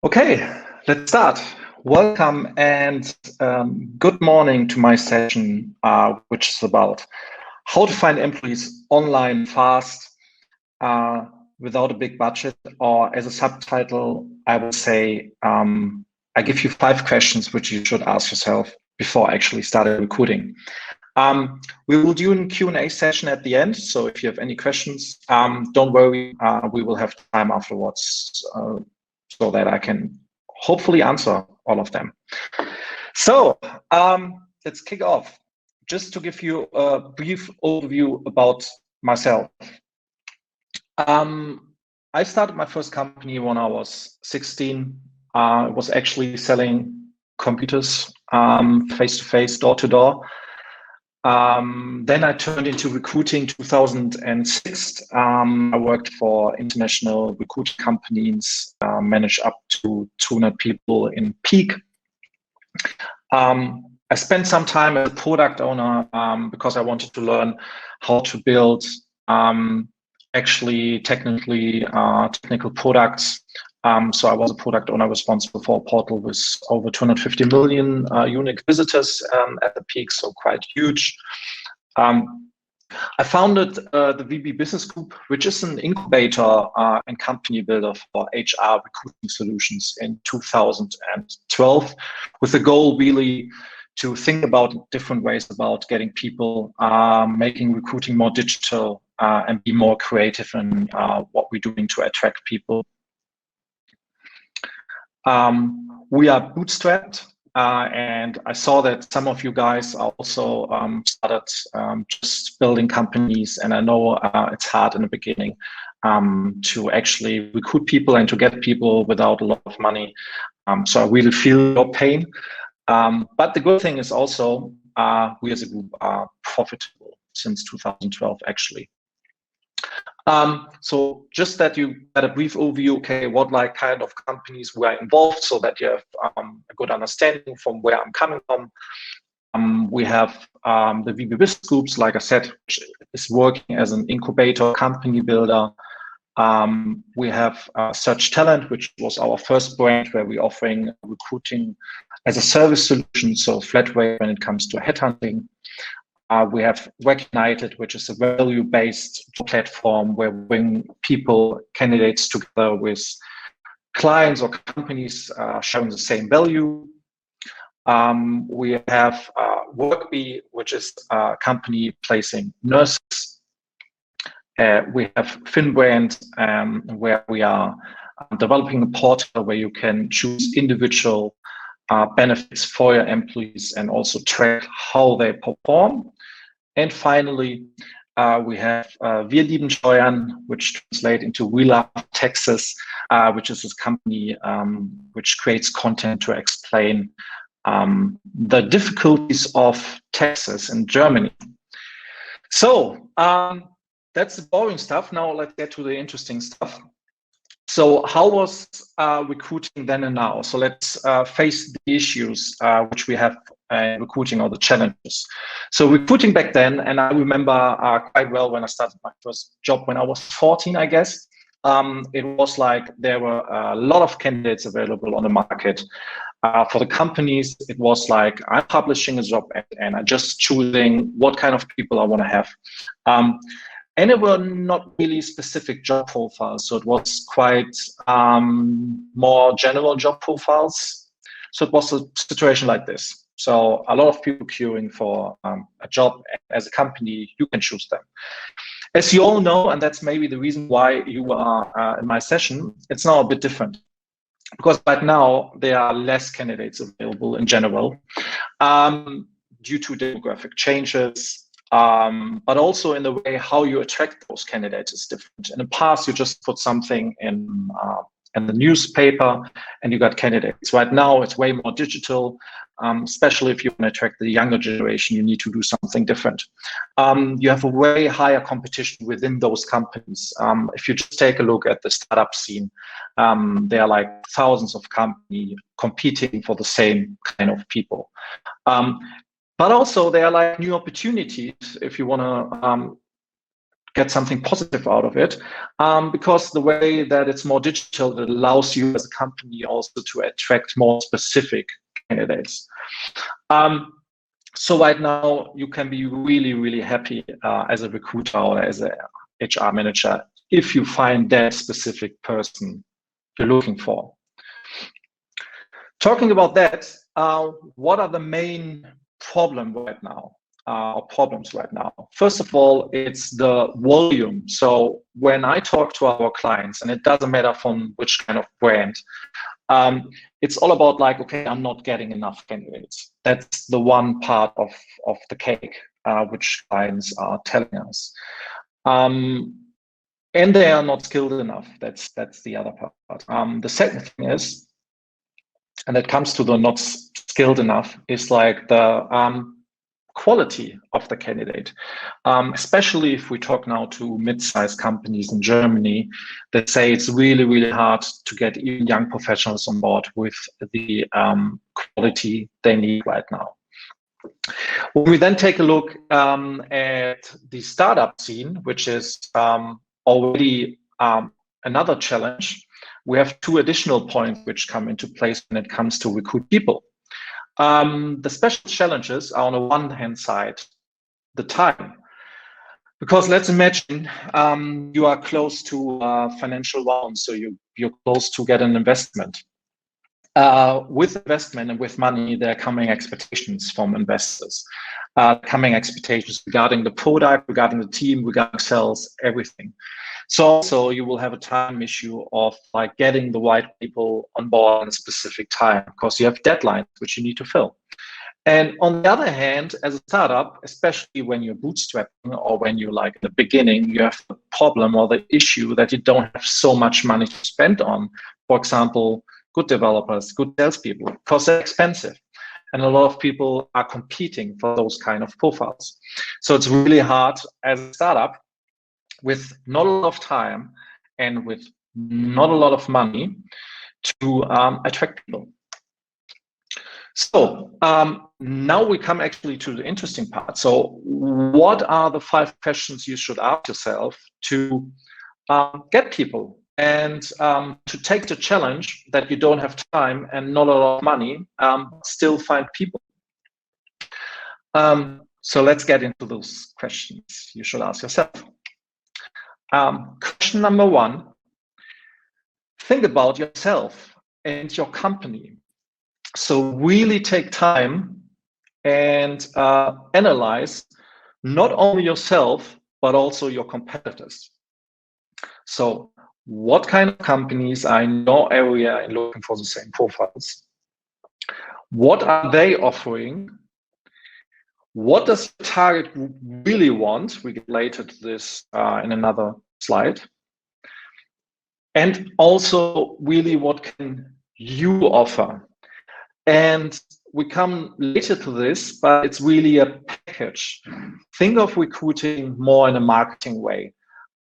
Okay, let's start. Welcome and good morning to my session, which is about how to find employees online fast without a big budget, or as a subtitle, I would say, I give you 5 questions which you should ask yourself before actually starting recruiting. We will do a Q&A session at the end, so if you have any questions, don't worry, we will have time afterwards so that I can hopefully answer all of them. So let's kick off. Just to give you a brief overview about myself. I started my first company when I was 16. I was actually selling computers face-to-face, door-to-door. Then I turned into recruiting 2006. I worked for international recruiting companies, managed up to 200 people in peak. I spent some time as a product owner because I wanted to learn how to build technical products. So I was a product owner responsible for a portal with over 250 million unique visitors at the peak, so quite huge. I founded the VB Business Group, which is an incubator and company builder for HR recruiting solutions in 2012, with the goal really to think about different ways about getting people, making recruiting more digital and be more creative in what we're doing to attract people. We are bootstrapped, and I saw that some of you guys also started just building companies, and I know it's hard in the beginning to actually recruit people and to get people without a lot of money. So I really feel your pain. But the good thing is also we as a group are profitable since 2012, actually. So just that you had a brief overview, okay, what kind of companies were involved, so that you have a good understanding from where I'm coming from. We have the VB Business Groups, like I said, which is working as an incubator company builder. We have Search Talent, which was our first brand where we're offering recruiting as a service solution, so flat rate when it comes to headhunting. We have Recognited, which is a value-based platform where we bring people, candidates together with clients or companies showing the same value. We have Workbee, which is a company placing nurses. We have FinBrand, where we are developing a portal where you can choose individual benefits for your employees and also track how they perform. And finally, we have Wir lieben Steuern, which translates into We Love Taxes, which is this company which creates content to explain the difficulties of taxes in Germany. So that's the boring stuff. Now let's get to the interesting stuff. So how was recruiting then and now? So let's face the issues which we have in recruiting, or the challenges. So recruiting back then, and I remember quite well when I started my first job when I was 14, I guess, it was like there were a lot of candidates available on the market. For the companies, it was like I'm publishing a job ad and I'm just choosing what kind of people I want to have. And it were not really specific job profiles, so it was quite more general job profiles. So it was a situation like this. So a lot of people queuing for a job. As a company, you can choose them. As you all know, and that's maybe the reason why you are in my session, it's now a bit different. Because right now, there are less candidates available in general due to demographic changes, but also in the way how you attract those candidates is different. In the past, you just put something in the newspaper and you got candidates. Right now, it's way more digital, especially if you want to attract the younger generation, you need to do something different. You have a way higher competition within those companies. If you just take a look at the startup scene, there are like thousands of companies competing for the same kind of people. But also there are like new opportunities if you want to get something positive out of it, because the way that it's more digital, it allows you as a company also to attract more specific candidates. So right now, you can be really, really happy as a recruiter or as a HR manager if you find that specific person you're looking for. Talking about that, what are the main problems right now? First of all, it's the volume. So when I talk to our clients, and it doesn't matter from which kind of brand, it's all about like, okay, I'm not getting enough candidates. That's the one part of the cake, which clients are telling us. And they are not skilled enough. That's the other part. The second thing is, and that comes to the not skilled enough, is like the quality of the candidate. Especially if we talk now to mid-sized companies in Germany that say it's really, really hard to get even young professionals on board with the quality they need right now. When we then take a look at the startup scene, which is already another challenge, we have two additional points which come into place when it comes to recruit people. The special challenges are on the one hand side, the time. Because let's imagine you are close to a financial round, so you're close to get an investment. With investment and with money, there are coming expectations from investors, coming expectations regarding the product, regarding the team, regarding sales, everything. So also you will have a time issue of like getting the right people on board in a specific time, because you have deadlines which you need to fill. And on the other hand, as a startup, especially when you're bootstrapping or when you're like in the beginning, you have the problem or the issue that you don't have so much money to spend on, for example, good developers, good salespeople, because they're expensive. And a lot of people are competing for those kind of profiles. So it's really hard as a startup with not a lot of time and with not a lot of money to attract people. So now we come actually to the interesting part. So what are the 5 questions you should ask yourself to get people and to take the challenge that you don't have time and not a lot of money, still find people? So let's get into those questions you should ask yourself. Question number 1, think about yourself and your company. So really take time and analyze not only yourself, but also your competitors. So what kind of companies are in your area and looking for the same profiles? What are they offering? What does the target group really want? We get later to this in another slide. And also really what can you offer? And we come later to this, but it's really a package. Think of recruiting more in a marketing way.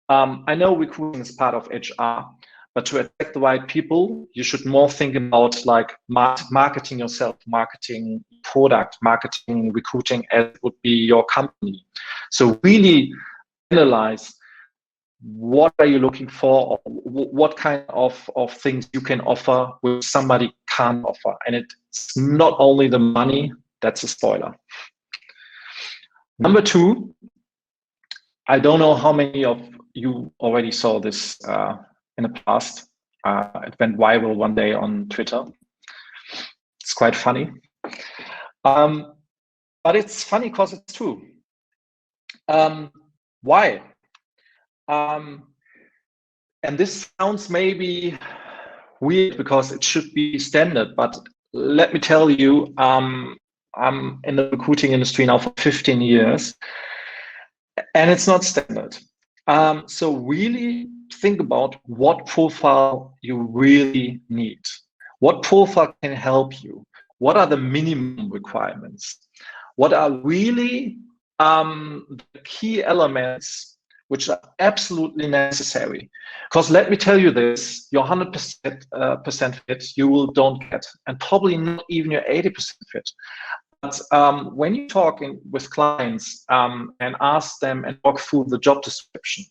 I know recruiting is part of HR, but to attract the right people, you should more think about like marketing yourself, marketing product, marketing recruiting as would be your company. So really analyze what are you looking for, or what kind of things you can offer which somebody can't offer. And it's not only the money, that's a spoiler. Number 2, I don't know how many of you already saw this in the past. It went viral one day on Twitter. It's quite funny. But it's funny because it's true. Why? And this sounds maybe weird because it should be standard, but let me tell you, I'm in the recruiting industry now for 15 years, and it's not standard. So really think about what profile you really need. What profile can help you? What are the minimum requirements? What are really the key elements which are absolutely necessary? Because let me tell you this, your 100% fit you don't get, and probably not even your 80% fit. But when you talk with clients and ask them and walk through the job description,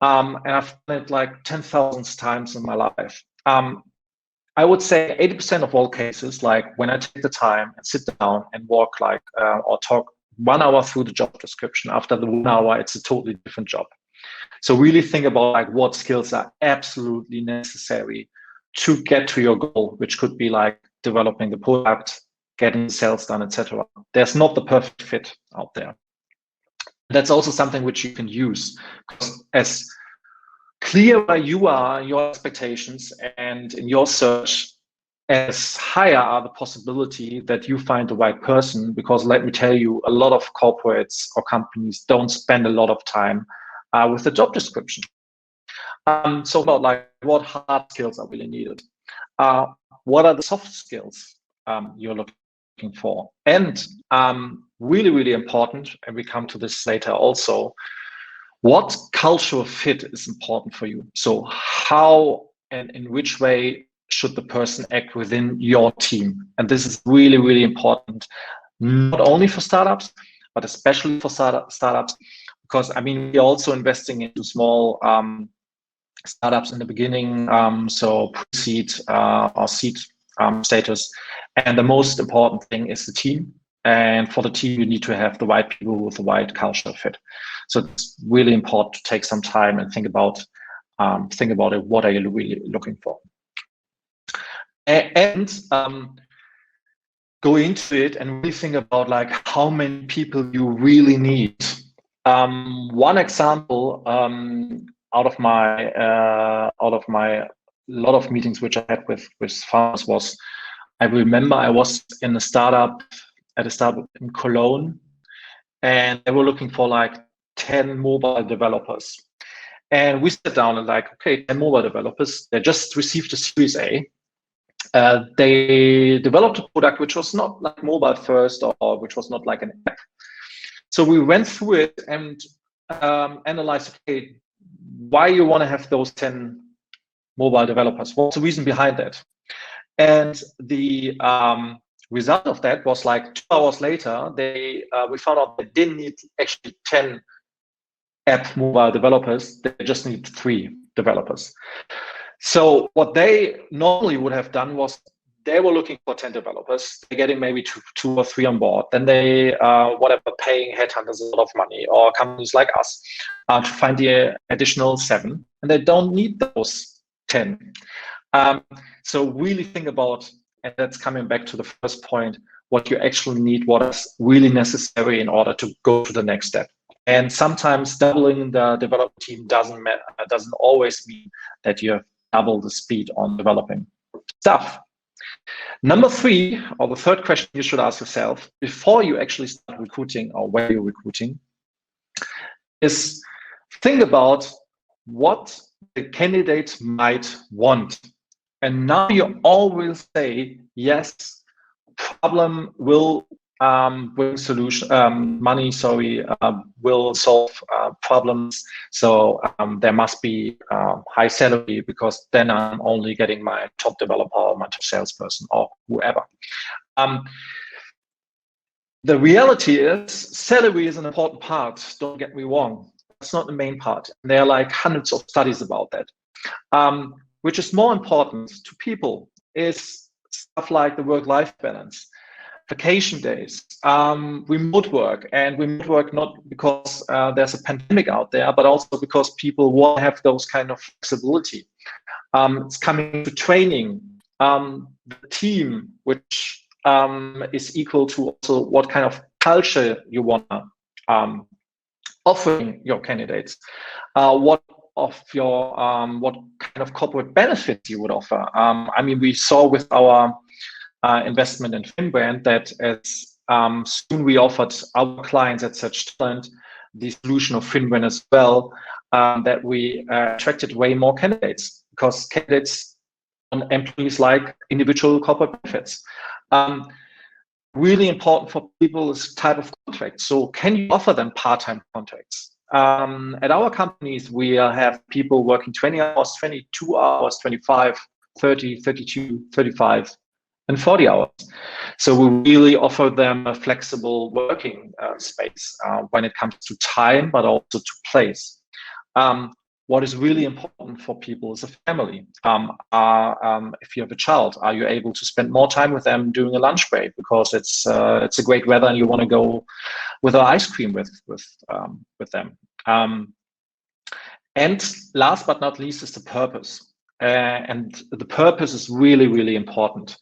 and I've done it like 10,000 times in my life, I would say 80% of all cases, like when I take the time and sit down and walk or talk 1 hour through the job description, after the 1 hour, it's a totally different job. So really think about like what skills are absolutely necessary to get to your goal, which could be like developing the product, getting sales done, etc. There's not the perfect fit out there. That's also something which you can use, because as clear where you are, your expectations, and in your search, as higher are the possibility that you find the right person. Because let me tell you, a lot of corporates or companies don't spend a lot of time with the job description. So about like what hard skills are really needed, what are the soft skills you're looking for, and really, really important, and we come to this later also, what cultural fit is important for you. So how and in which way should the person act within your team? And this is really, really important, not only for startups, but especially for startups, because I mean, we're also investing into small startups in the beginning, so pre-seed or seed status. And the most important thing is the team. And for the team, you need to have the right people with the right cultural fit. So it's really important to take some time and think about it. What are you really looking for? And go into it and really think about like how many people you really need. One example out of my lot of meetings which I had with founders was, I remember I was in a startup in Cologne, and they were looking for like 10 mobile developers. And we sat down and like, okay, 10 mobile developers. They just received a Series A. They developed a product which was not like mobile first, or which was not like an app. So we went through it and analyzed, okay, why you want to have those 10 mobile developers? What's the reason behind that? And the result of that was like 2 hours later, we found out they didn't need actually 10 app mobile developers. They just need 3 developers. So what they normally would have done was they were looking for 10 developers. They're getting maybe two or 3 on board. Then they, paying headhunters a lot of money, or companies like us, to find the additional 7. And they don't need those 10. So really think about, and that's coming back to the first point, what you actually need, what is really necessary in order to go to the next step. And sometimes doubling the development team doesn't always mean that you have double the speed on developing stuff. Number 3, or the third question you should ask yourself before you actually start recruiting, or when you're recruiting, is think about what the candidates might want. And now you always say, yes, problem will bring solution, money, will solve problems. So there must be high salary, because then I'm only getting my top developer or my top salesperson or whoever. The reality is salary is an important part. Don't get me wrong. It's not the main part. And there are like hundreds of studies about that. Which is more important to people is stuff like the work-life balance, vacation days, remote work, and remote work not because there's a pandemic out there, but also because people want to have those kind of flexibility. It's coming to training, the team, which is equal to also what kind of culture you want to offering your candidates, what kind of corporate benefits you would offer. I mean, we saw with our investment in FinBrand that as soon we offered our clients at Such Talent the solution of FinBrand as well, that we attracted way more candidates, because candidates and employees like individual corporate benefits. Really important for people is type of contract. So can you offer them part-time contracts? At our companies, we have people working 20 hours, 22 hours, 25, 30, 32, 35 and 40 hours. So we really offer them a flexible working space when it comes to time, but also to place. What is really important for people is a family. If you have a child, are you able to spend more time with them during a lunch break because it's a great weather and you want to go with an ice cream with them? And last but not least is the purpose. And the purpose is really, really important.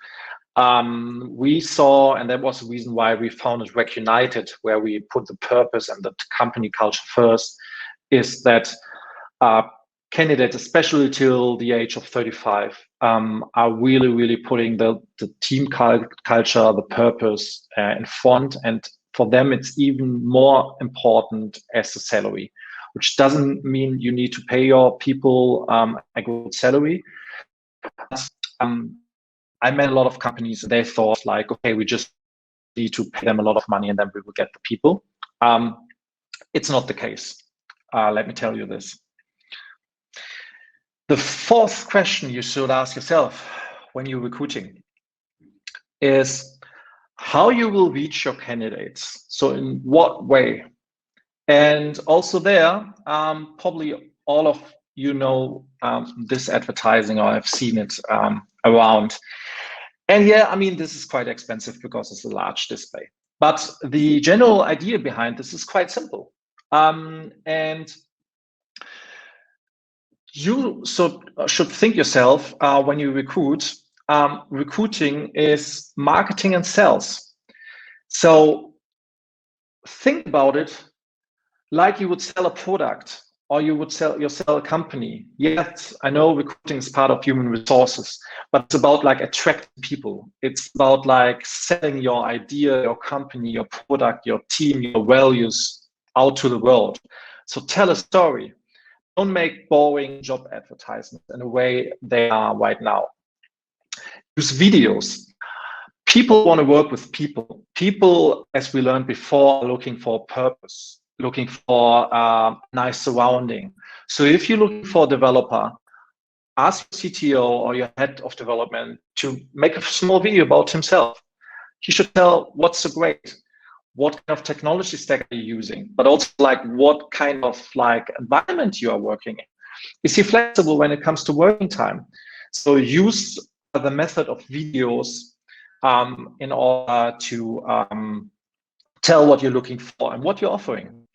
We saw, and that was the reason why we founded Rec United, where we put the purpose and the company culture first, is that candidates, especially till the age of 35, are really, really putting the team culture, the purpose in front. And for them, it's even more important as the salary, which doesn't mean you need to pay your people a good salary. I met a lot of companies, they thought like, okay, we just need to pay them a lot of money and then we will get the people. It's not the case. Let me tell you this. The fourth question you should ask yourself when you're recruiting is how you will reach your candidates. So in what way? And also there, probably all of you know this advertising, or I've seen it around. And yeah, I mean, this is quite expensive because it's a large display. But the general idea behind this is quite simple. And you should think yourself when you recruit, recruiting is marketing and sales. So think about it like you would sell a product or you would sell a company. Yes, I know recruiting is part of human resources, but it's about like attracting people. It's about like selling your idea, your company, your product, your team, your values out to the world. So tell a story. Don't make boring job advertisements in a way they are right now. Use videos. People want to work with people. People, as we learned before, are looking for purpose, looking for nice surrounding. So if you're looking for a developer, ask your CTO or your head of development to make a small video about himself. He should tell what's so great, what kind of technology stack are you using, but also like what kind of like environment you are working in. Is he flexible when it comes to working time? So use the method of videos in order to tell what you're looking for and what you're offering.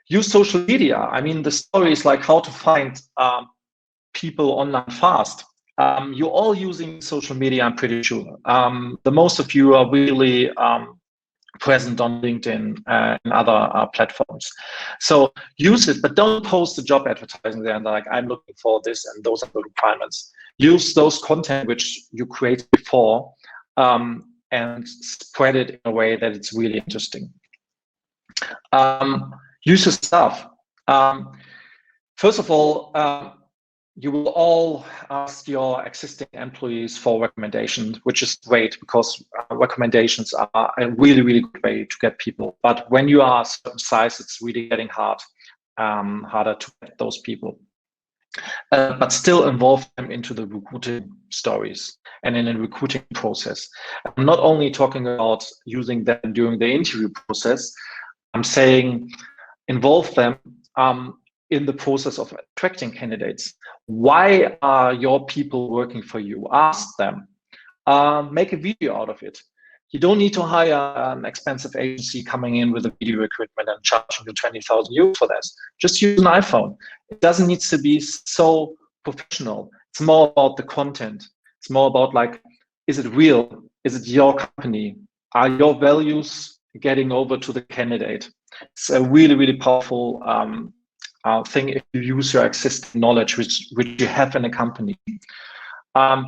Use social media. I mean, the story is like how to find people online fast. You're all using social media, I'm pretty sure. The most of you are really present on LinkedIn and other platforms. So use it, but don't post the job advertising there and like, I'm looking for this and those are the requirements. Use those content which you created before and spread it in a way that it's really interesting. Use your staff. First of all, you will all ask your existing employees for recommendations, which is great because recommendations are a really, really good way to get people. But when you are a certain size, it's really getting harder to get those people. But still involve them into the recruiting stories and in the recruiting process. I'm not only talking about using them during the interview process, I'm saying involve them in the process of attracting candidates. Why are your people working for you? Ask them. Make a video out of it. You don't need to hire an expensive agency coming in with a video equipment and charging you 20,000 euros for that. Just use an iPhone. It doesn't need to be so professional. It's more about the content. It's more about like, is it real? Is it your company? Are your values getting over to the candidate? It's a really, really powerful thing if you use your existing knowledge, which you have in a company. And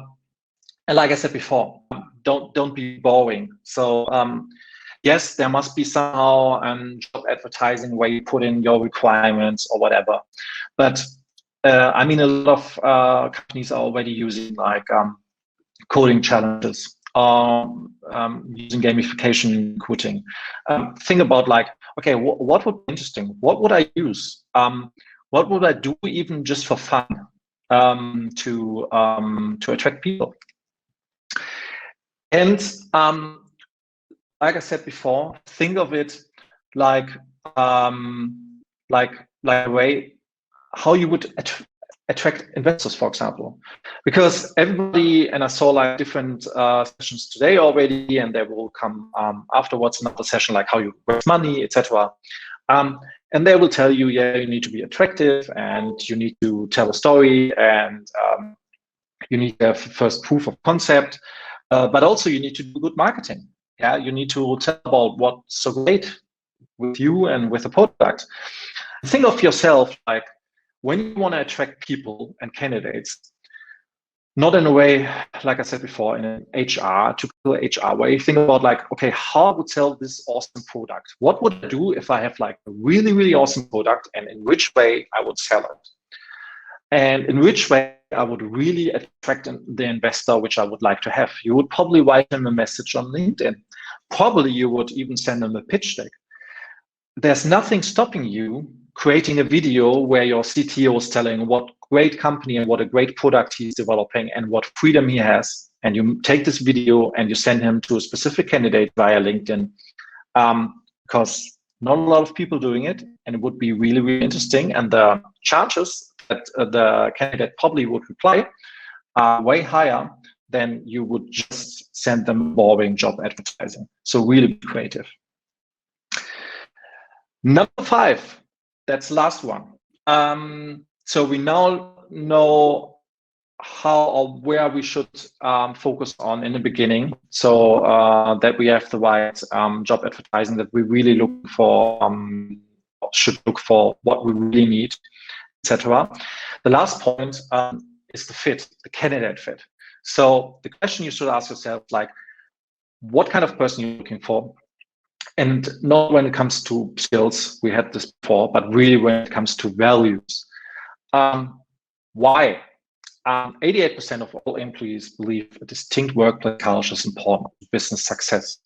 like I said before, don't be boring. So yes, there must be somehow job advertising where you put in your requirements or whatever. But I mean, a lot of companies are already using like coding challenges, using gamification in recruiting. Think about like, okay, what would be interesting? What would I use? What would I do even just for fun to attract people? And like I said before, think of it like a way how you would attract investors, for example, because everybody, and I saw like different sessions today already, and there will come afterwards another session like how you raise money, etc. And they will tell you, yeah, you need to be attractive, and you need to tell a story, and you need to have first proof of concept, but also you need to do good marketing. Yeah, you need to tell about what's so great with you and with the product. Think of yourself like when you want to attract people and candidates, not in a way, like I said before, in an HR, typical HR way. Think about like, okay, how I would sell this awesome product? What would I do if I have like a really, really awesome product, and in which way I would sell it? And in which way I would really attract the investor which I would like to have. You would probably write them a message on LinkedIn. Probably you would even send them a pitch deck. There's nothing stopping you creating a video where your CTO is telling what great company and what a great product he's developing and what freedom he has. And you take this video and you send him to a specific candidate via LinkedIn, because not a lot of people doing it, and it would be really, really interesting. And the chances that the candidate probably would reply are way higher than you would just send them boring job advertising. So really be creative. Number 5, that's the last one. So we now know how or where we should focus on in the beginning, so that we have the right job advertising, that we really look for, should look for what we really need, etc. The last point is the fit, the candidate fit. So the question you should ask yourself, like, what kind of person you're looking for? And not when it comes to skills, we had this before, but really when it comes to values. Why? 88% of all employees believe a distinct workplace culture is important to business success.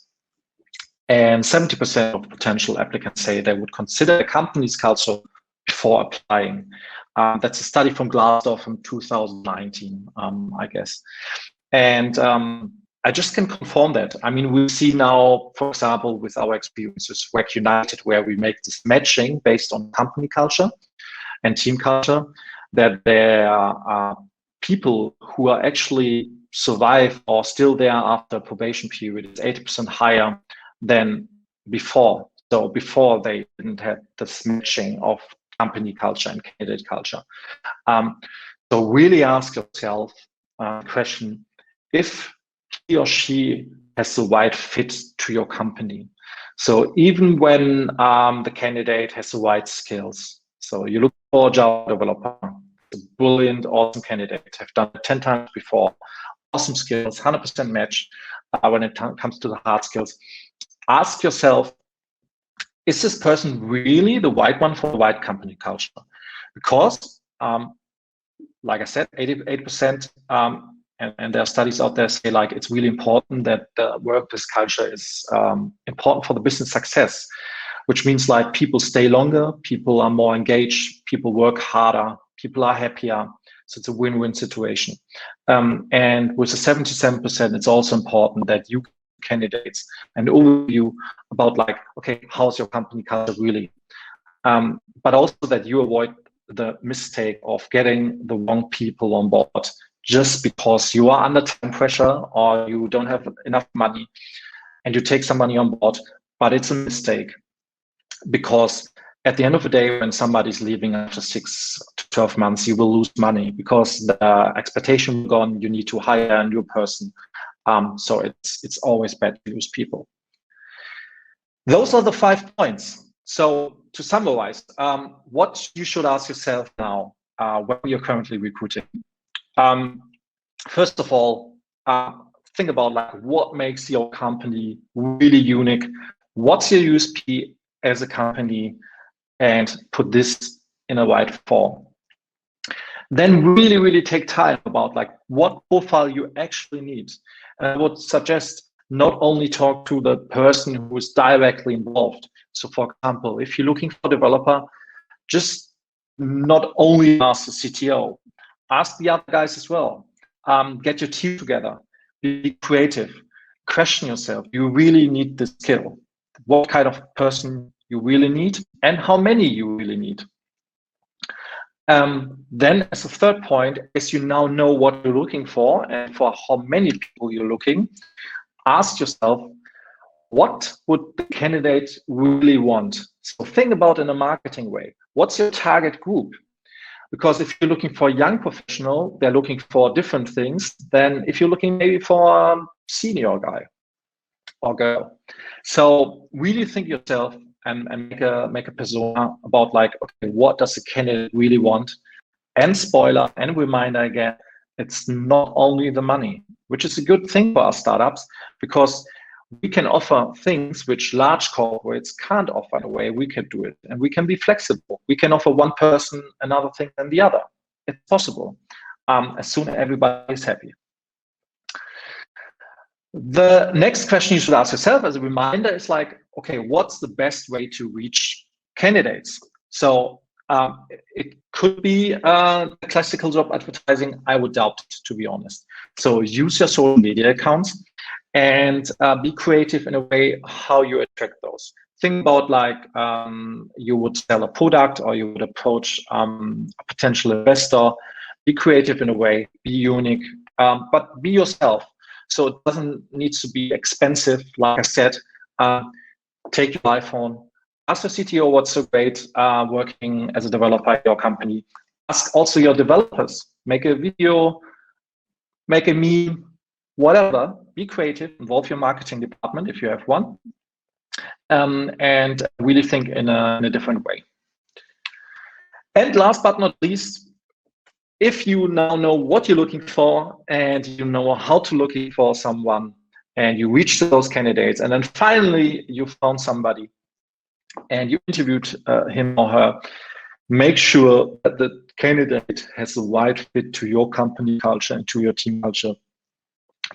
And 70% of potential applicants say they would consider a company's culture before applying. That's a study from Glassdoor from 2019, I guess. And I just can confirm that. I mean, we see now, for example, with our experiences, Work United, where we make this matching based on company culture and team culture, that there are people who are actually survive or still there after probation period is 80% higher than before. So before they didn't have this matching of company culture and candidate culture. So really ask yourself the question, if he or she has the right fit to your company. So even when the candidate has the right skills, so you look for a Java developer, a brilliant, awesome candidate, have done it 10 times before, awesome skills, 100% match. When it comes to the hard skills, ask yourself, is this person really the right one for the right company culture? Because, like I said, 88%, and there are studies out there say like it's really important that the workplace culture is important for the business success, which means like people stay longer, people are more engaged, people work harder, people are happier. So it's a win-win situation. And with the 77%, it's also important that you candidates an overview about like, okay, how's your company culture really? But also that you avoid the mistake of getting the wrong people on board just because you are under time pressure or you don't have enough money and you take somebody on board, but it's a mistake, because at the end of the day, when somebody's leaving after 6 to 12 months, you will lose money because the expectation gone, you need to hire a new person. So it's always bad to lose people. Those are the 5 points. So to summarize, what you should ask yourself now when you're currently recruiting. First of all, think about like what makes your company really unique. What's your USP as a company, and put this in a right form. Then really, really take time about like what profile you actually need. And I would suggest not only talk to the person who is directly involved. So for example, if you're looking for a developer, just not only ask the CTO, ask the other guys as well. Get your team together, be creative. question yourself, you really need this skill? What kind of person you really need and how many you really need? Then as a third point, as you now know what you're looking for and for how many people you're looking, ask yourself, what would the candidate really want? So think about in a marketing way. What's your target group? Because if you're looking for a young professional, they're looking for different things than if you're looking maybe for a senior guy or girl. So really think yourself and make a persona about like, okay, what does the candidate really want? And spoiler and reminder again, it's not only the money, which is a good thing for our startups because we can offer things which large corporates can't offer in a way we can do it. And we can be flexible. We can offer one person another thing than the other. It's possible, as soon as everybody is happy. The next question you should ask yourself as a reminder is like, okay, what's the best way to reach candidates? So it could be classical job advertising. I would doubt it, to be honest. So use your social media accounts and be creative in a way how you attract those. Think about like you would sell a product or you would approach a potential investor. Be creative in a way, be unique, but be yourself. So it doesn't need to be expensive. Like I said, take your iPhone, ask the CTO what's so great working as a developer at your company. Ask also your developers, make a video, make a meme, whatever, be creative, involve your marketing department if you have one, and really think in a different way. And last but not least, if you now know what you're looking for and you know how to look for someone and you reach those candidates and then finally you found somebody and you interviewed him or her, make sure that the candidate has the right fit to your company culture and to your team culture.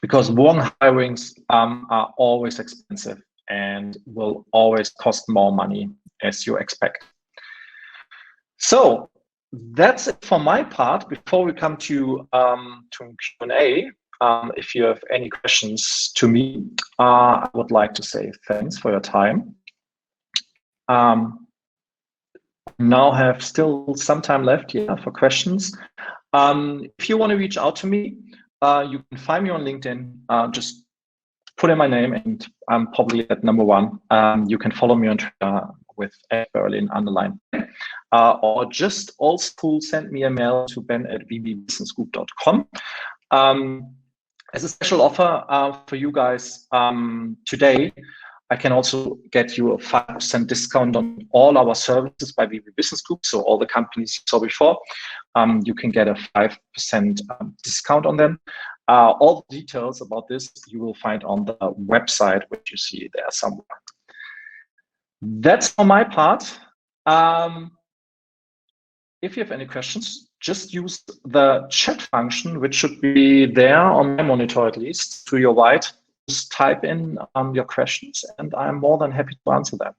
Because warm hirings are always expensive and will always cost more money as you expect. So that's it for my part. Before we come to Q&A, if you have any questions to me, I would like to say thanks for your time. Now have still some time left here for questions. If you want to reach out to me, you can find me on LinkedIn. Just put in my name and I'm probably at #1. You can follow me on Twitter with Berlin _ or just old school send me a mail to ben@vbbusinessgroup.com. As a special offer for you guys today, I can also get you a 5% discount on all our services by VB Business Group. So all the companies you saw before, you can get a 5% discount on them. All the details about this you will find on the website, which you see there somewhere. That's for my part. If you have any questions, just use the chat function, which should be there on my monitor at least, to your right. Just type in your questions and I'm more than happy to answer them.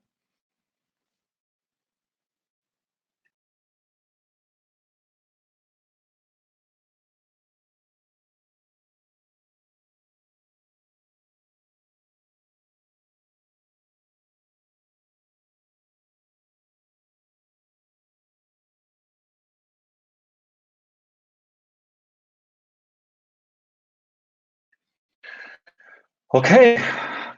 Okay,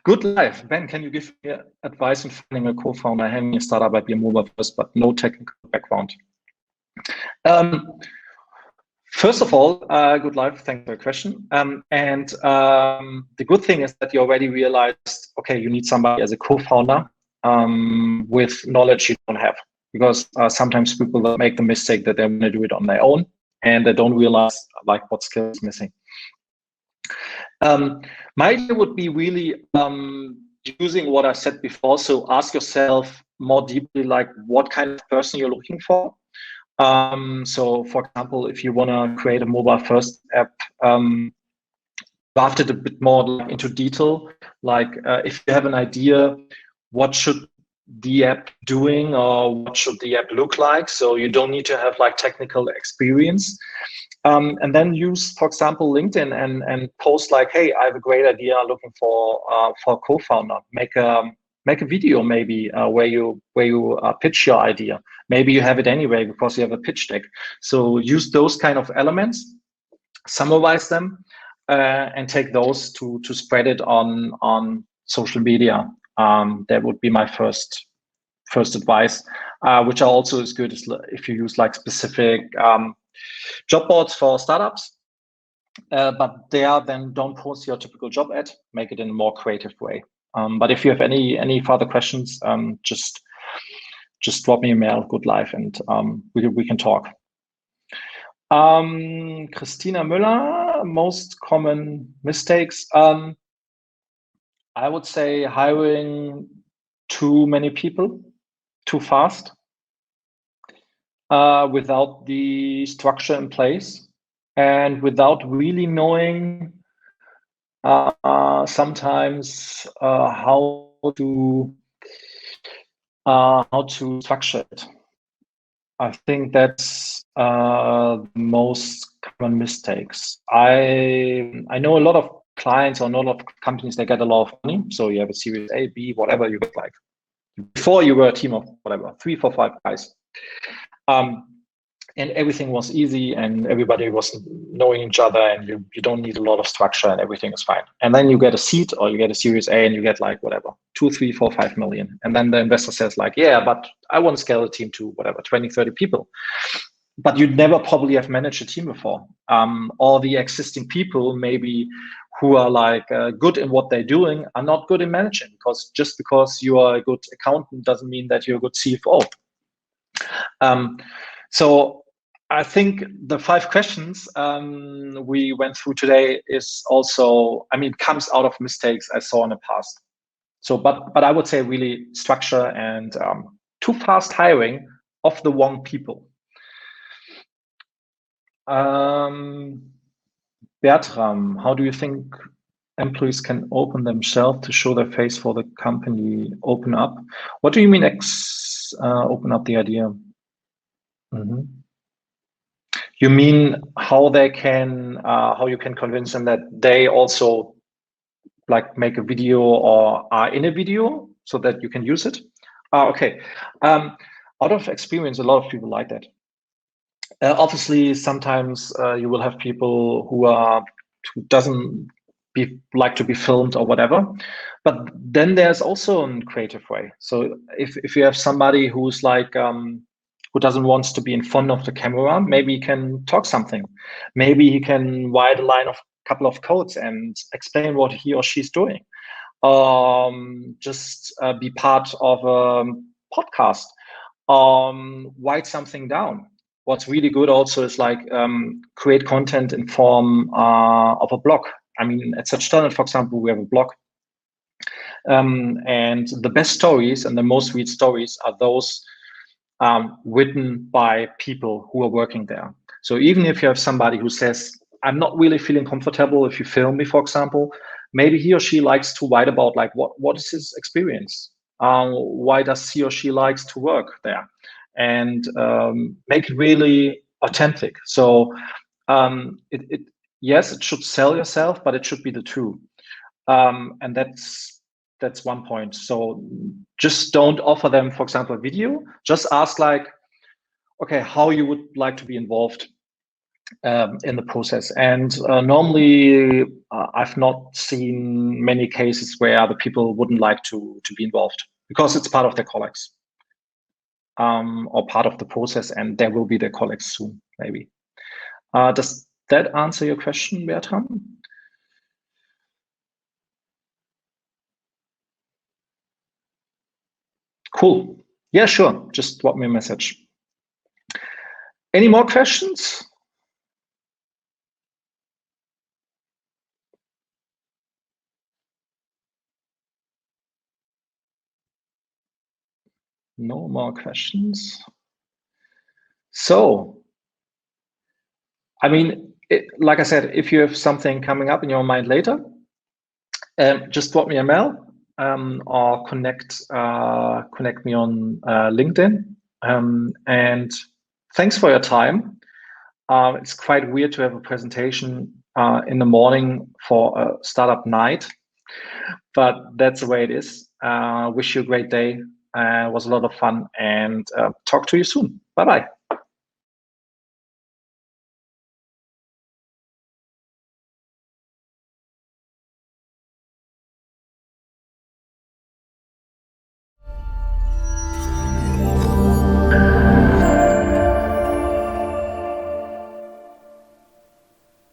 good life. Ben, can you give me advice on finding a co-founder, having a startup at mobile first, but no technical background? First of all, good life. Thanks for your question. The good thing is that you already realized, okay, you need somebody as a co-founder with knowledge you don't have. Because sometimes people make the mistake that they want to do it on their own and they don't realize like what skill is missing. My idea would be really using what I said before. So ask yourself more deeply, like what kind of person you're looking for. So for example, if you want to create a mobile first app, draft it a bit more into detail. Like if you have an idea, what should the app doing or what should the app look like? So you don't need to have like technical experience. And then use, for example, LinkedIn and post like, hey, I have a great idea looking for a co-founder. Make a video maybe where you pitch your idea. Maybe you have it anyway because you have a pitch deck. So use those kind of elements, summarize them, and take those to spread it on social media. That would be my first advice, which also is good if you use like specific job boards for startups. But there, then don't post your typical job ad. Make it in a more creative way. But if you have any further questions, just drop me a mail. Good life, and we can talk. Christina Müller, most common mistakes. I would say hiring too many people too fast without the structure in place and without really knowing sometimes how to structure it. I think that's the most common mistakes. I know a lot of clients or a lot of companies, they get a lot of money. So you have a series A, B, whatever you get, like before you were a team of whatever, 3, 4, 5 guys. And everything was easy and everybody was knowing each other and you don't need a lot of structure and everything is fine. And then you get a seed or you get a series A and you get like whatever, 2, 3, 4, 5 million. And then the investor says like, yeah, but I want to scale the team to whatever, 20, 30 people. But you'd never probably have managed a team before. All the existing people maybe who are like good in what they're doing are not good in managing, because just because you are a good accountant doesn't mean that you're a good CFO. So I think the 5 questions we went through today is also, I mean, comes out of mistakes I saw in the past. So, but I would say really structure and too fast hiring of the wrong people. Bertram, how do you think employees can open themselves to show their face for the company? Open up. What do you mean open up the idea? Mm-hmm. You mean how they can, how you can convince them that they also like make a video or are in a video so that you can use it? Okay. Out of experience, a lot of people like that. Obviously, sometimes you will have people who doesn't like to be filmed or whatever, but then there's also a creative way. So if you have somebody who's like who doesn't want to be in front of the camera, maybe he can talk something. Maybe he can write a line of a couple of codes and explain what he or she's doing. Just be part of a podcast. Write something down. What's really good also is like create content in form of a blog. I mean, at Startupnight, for example, we have a blog. And the best stories and the most read stories are those written by people who are working there. So even if you have somebody who says, I'm not really feeling comfortable if you film me, for example, maybe he or she likes to write about like what is his experience? Why does he or she likes to work there? And make it really authentic. So yes, it should sell yourself, but it should be the truth. And that's one point. So just don't offer them, for example, a video. Just ask like, okay, how you would like to be involved in the process. And normally, I've not seen many cases where the people wouldn't like to be involved because it's part of their colleagues. Or part of the process, and there will be their colleagues soon, maybe. Does that answer your question, Bertram? Cool. Yeah, sure. Just drop me a message. Any more questions? No more questions. So, I mean, like I said, if you have something coming up in your mind later, just drop me a mail or connect me on LinkedIn. And thanks for your time. It's quite weird to have a presentation in the morning for a startup night, but that's the way it is. Wish you a great day. It was a lot of fun, and talk to you soon. Bye-bye.